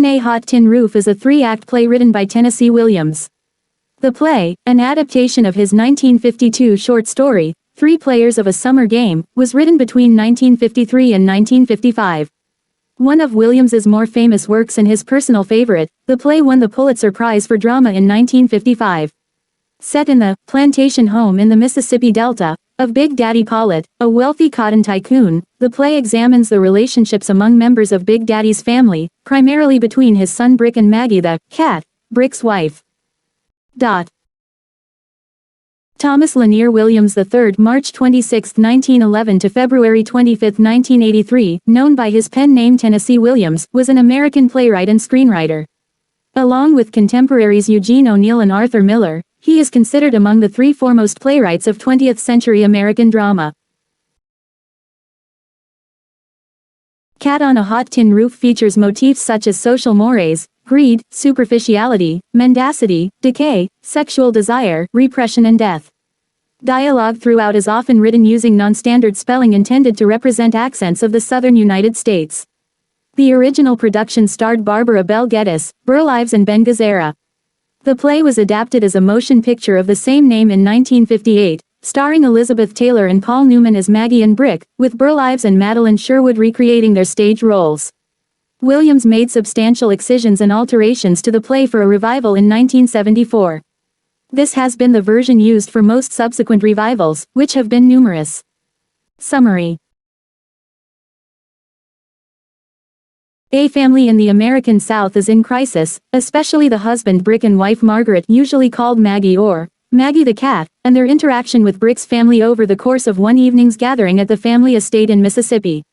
A Hot Tin Roof is a three-act play written by Tennessee Williams. The play, an adaptation of his 1952 short story, Three Players of a Summer Game, was written between 1953 and 1955. One of Williams's more famous works and his personal favorite, the play won the Pulitzer Prize for Drama in 1955. Set in the plantation home in the Mississippi Delta of Big Daddy Pollitt, a wealthy cotton tycoon, the play examines the relationships among members of Big Daddy's family, primarily between his son Brick and Maggie the cat, Brick's wife. Thomas Lanier Williams III, March 26, 1911 to February 25, 1983, known by his pen name Tennessee Williams, was an American playwright and screenwriter. Along with contemporaries Eugene O'Neill and Arthur Miller, he is considered among the three foremost playwrights of 20th-century American drama. Cat on a Hot Tin Roof features motifs such as social mores, greed, superficiality, mendacity, decay, sexual desire, repression and death. Dialogue throughout is often written using non-standard spelling intended to represent accents of the southern United States. The original production starred Barbara Bel Geddes, Burl Ives and Ben Gazzara. The play was adapted as a motion picture of the same name in 1958, starring Elizabeth Taylor and Paul Newman as Maggie and Brick, with Burl Ives and Madeline Sherwood recreating their stage roles. Williams made substantial excisions and alterations to the play for a revival in 1974. This has been the version used for most subsequent revivals, which have been numerous. Summary. A family in the American South is in crisis, especially the husband Brick and wife Margaret, usually called Maggie or Maggie the cat, and their interaction with Brick's family over the course of one evening's gathering at the family estate in Mississippi.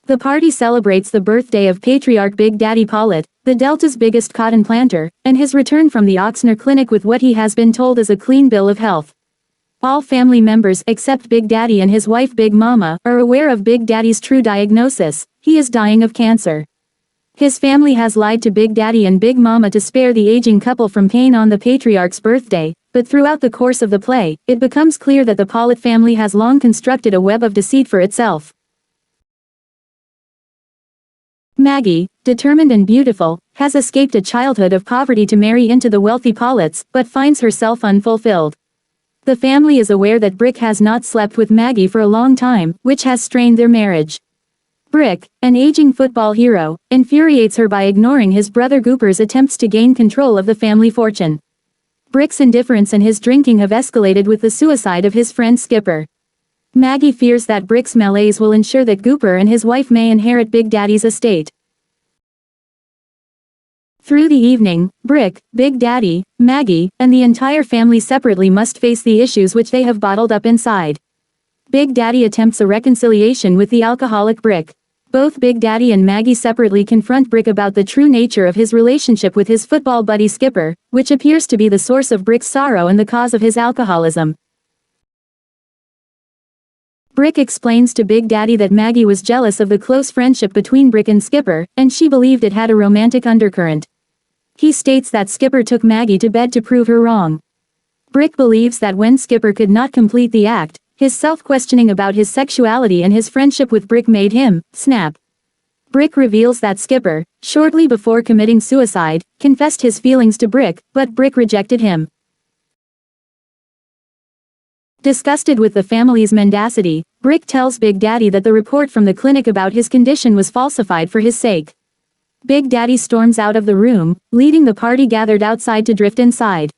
The party celebrates the birthday of patriarch Big Daddy Pollitt, the Delta's biggest cotton planter, and his return from the Oxnard Clinic with what he has been told is a clean bill of health. All family members except Big Daddy and his wife Big Mama are aware of Big Daddy's true diagnosis: he is dying of cancer. His family has lied to Big Daddy and Big Mama to spare the aging couple from pain on the patriarch's birthday, but throughout the course of the play, it becomes clear that the Pollitt family has long constructed a web of deceit for itself. Maggie, determined and beautiful, has escaped a childhood of poverty to marry into the wealthy Pollitts, but finds herself unfulfilled. The family is aware that Brick has not slept with Maggie for a long time, which has strained their marriage. Brick, an aging football hero, infuriates her by ignoring his brother Gooper's attempts to gain control of the family fortune. Brick's indifference and his drinking have escalated with the suicide of his friend Skipper. Maggie fears that Brick's malaise will ensure that Gooper and his wife may inherit Big Daddy's estate. Through the evening, Brick, Big Daddy, Maggie, and the entire family separately must face the issues which they have bottled up inside. Big Daddy attempts a reconciliation with the alcoholic Brick. Both Big Daddy and Maggie separately confront Brick about the true nature of his relationship with his football buddy Skipper, which appears to be the source of Brick's sorrow and the cause of his alcoholism. Brick explains to Big Daddy that Maggie was jealous of the close friendship between Brick and Skipper, and she believed it had a romantic undercurrent. He states that Skipper took Maggie to bed to prove her wrong. Brick believes that when Skipper could not complete the act, his self-questioning about his sexuality and his friendship with Brick made him snap. Brick reveals that Skipper, shortly before committing suicide, confessed his feelings to Brick, but Brick rejected him. Disgusted with the family's mendacity, Brick tells Big Daddy that the report from the clinic about his condition was falsified for his sake. Big Daddy storms out of the room, leading the party gathered outside to drift inside.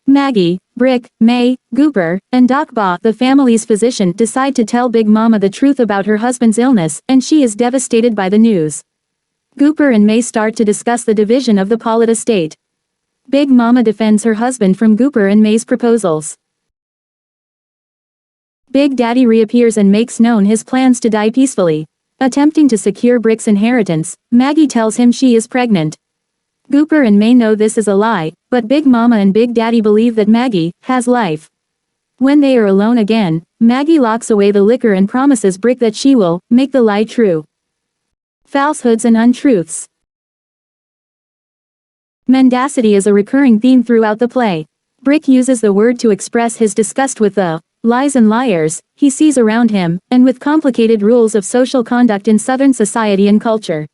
Maggie, Brick, May, Gooper, and Doc Baugh, the family's physician, decide to tell Big Mama the truth about her husband's illness, and she is devastated by the news. Gooper and May start to discuss the division of the Pollitt estate. Big Mama defends her husband from Gooper and May's proposals. Big Daddy reappears and makes known his plans to die peacefully. Attempting to secure Brick's inheritance, Maggie tells him she is pregnant. Gooper and May know this is a lie, but Big Mama and Big Daddy believe that Maggie has life. When they are alone again, Maggie locks away the liquor and promises Brick that she will make the lie true. Falsehoods and untruths. Mendacity is a recurring theme throughout the play. Brick uses the word to express his disgust with the lies and liars he sees around him, and with complicated rules of social conduct in Southern society and culture.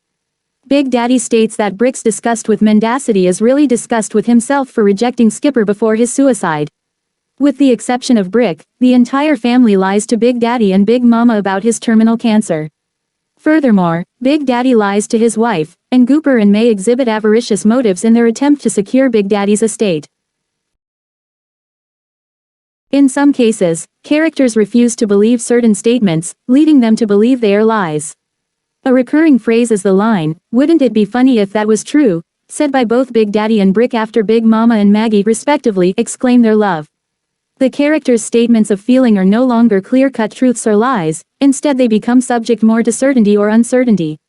Big Daddy states that Brick's disgust with mendacity is really disgust with himself for rejecting Skipper before his suicide. With the exception of Brick, the entire family lies to Big Daddy and Big Mama about his terminal cancer. Furthermore, Big Daddy lies to his wife, and Gooper and May exhibit avaricious motives in their attempt to secure Big Daddy's estate. In some cases, characters refuse to believe certain statements, leading them to believe they are lies. A recurring phrase is the line, "Wouldn't it be funny if that was true?" said by both Big Daddy and Brick after Big Mama and Maggie respectively exclaim their love. The characters' statements of feeling are no longer clear-cut truths or lies, instead they become subject more to certainty or uncertainty.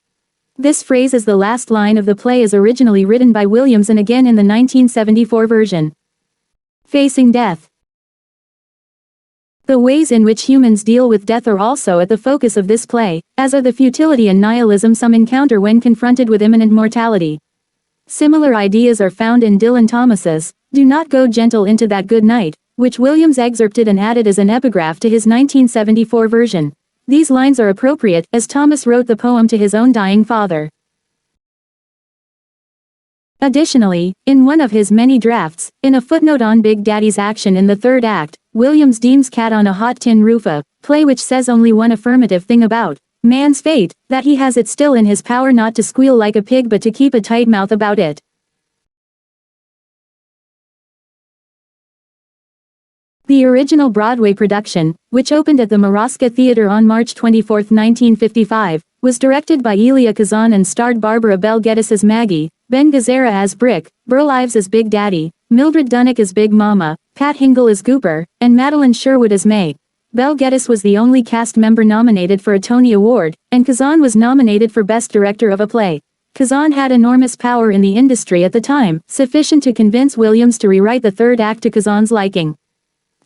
This phrase is the last line of the play as originally written by Williams and again in the 1974 version. Facing death. The ways in which humans deal with death are also at the focus of this play, as are the futility and nihilism some encounter when confronted with imminent mortality. Similar ideas are found in Dylan Thomas's "Do Not Go Gentle Into That Good Night," which Williams excerpted and added as an epigraph to his 1974 version. These lines are appropriate, as Thomas wrote the poem to his own dying father. Additionally, in one of his many drafts, in a footnote on Big Daddy's action in the third act, Williams deems Cat on a Hot Tin Roof a play which says only one affirmative thing about man's fate, that he has it still in his power not to squeal like a pig but to keep a tight mouth about it. The original Broadway production, which opened at the Maraska Theatre on March 24, 1955, was directed by Elia Kazan and starred Barbara Bel Geddes as Maggie, Ben Gazzara as Brick, Burl Ives as Big Daddy, Mildred Dunnick as Big Mama, Pat Hingle as Gooper, and Madeline Sherwood as May. Bel Geddes was the only cast member nominated for a Tony Award, and Kazan was nominated for Best Director of a Play. Kazan had enormous power in the industry at the time, sufficient to convince Williams to rewrite the third act to Kazan's liking.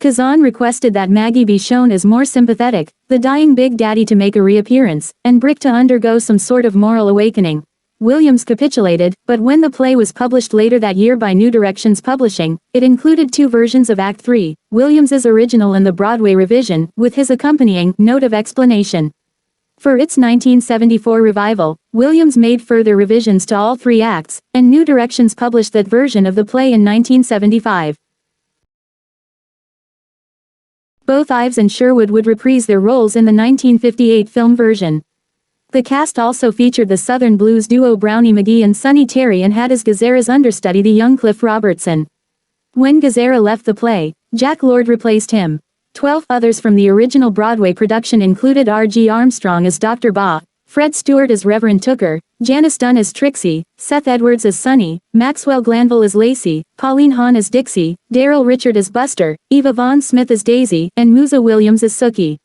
Kazan requested that Maggie be shown as more sympathetic, the dying Big Daddy to make a reappearance, and Brick to undergo some sort of moral awakening. Williams capitulated, but when the play was published later that year by New Directions Publishing, it included two versions of Act 3, Williams's original and the Broadway revision, with his accompanying note of explanation. For its 1974 revival, Williams made further revisions to all three acts, and New Directions published that version of the play in 1975. Both Ives and Sherwood would reprise their roles in the 1958 film version. The cast also featured the Southern blues duo Brownie McGhee and Sonny Terry and had as Gazzara's understudy the young Cliff Robertson. When Gazzara left the play, Jack Lord replaced him. 12 others from the original Broadway production included R.G. Armstrong as Dr. Baugh, Fred Stewart as Reverend Tooker, Janice Dunn as Trixie, Seth Edwards as Sonny, Maxwell Glanville as Lacey, Pauline Hahn as Dixie, Daryl Richard as Buster, Eva Vaughn Smith as Daisy, and Musa Williams as Sookie.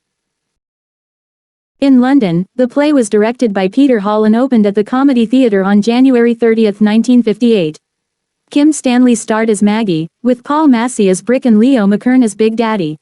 In London, the play was directed by Peter Hall and opened at the Comedy Theatre on January 30, 1958. Kim Stanley starred as Maggie, with Paul Massey as Brick and Leo McKern as Big Daddy.